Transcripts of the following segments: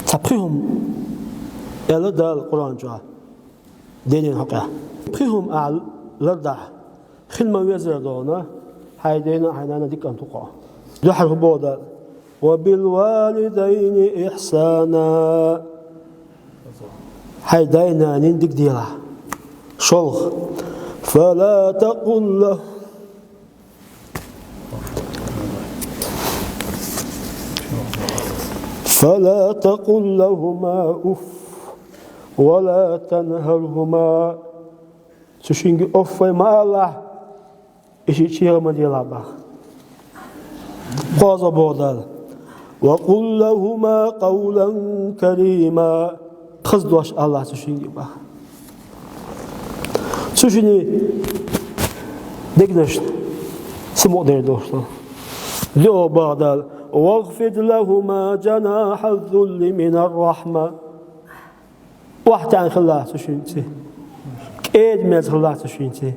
تبخهم إلى دال القرآن جاء دينين حقه بخهم أعل لردع خلما ويزر دونا هايدينا حينانا ديك أن تقع جحر بودا وبالوالدين إحسانا هايدينا نندك ديلا شلغ فلا تقل له فلا تقل لهما أف ولا تنهرهما تشينغ أف ما الله إيش يشير ما ديلا با قاز بودال وقل لهما قولا كريما خزدوش الله تشينغ با تشيني دقنش سمو دير دوشتو ذو بادال واغفر لهما جناح الذل من الرحمة واحد عن خلاص تشينتي كيد من خلاص تشينتي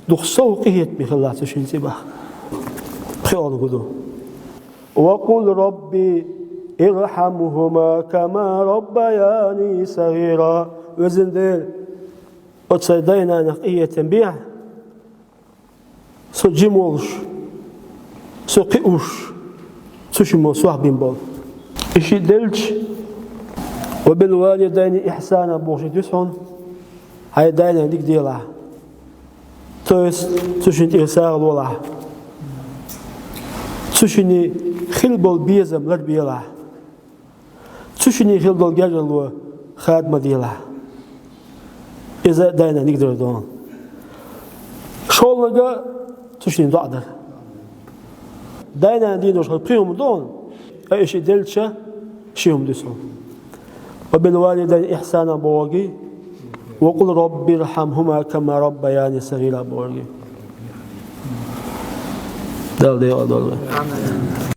دوخ سوقيت بخلاص تشينتي با خيال قدو وقل ربي ارحمهما كما ربياني صغيرا وزن دير وتصيدينا نقية تنبيع سو جيمولش سو قيوش سوشمو صاحبين بول إشي دلش وبالوالدين إحسانا بوشي تسعون هاي داينا ديك ديلا تويس سوشن إرسال ولا سوشني خلبول بيزم لر بيلا سوشني خلبول جاجلو خادمة ديلا إذا داينا نقدر دون شغلنا سوشني ضعدر داينا دينو شغل بخيهم دون أي شيء دلشة شيهم دسون وبالوالدين إحسانا بورجي وقل ربي ارحمهما كما ربياني صغيرا بورجي دال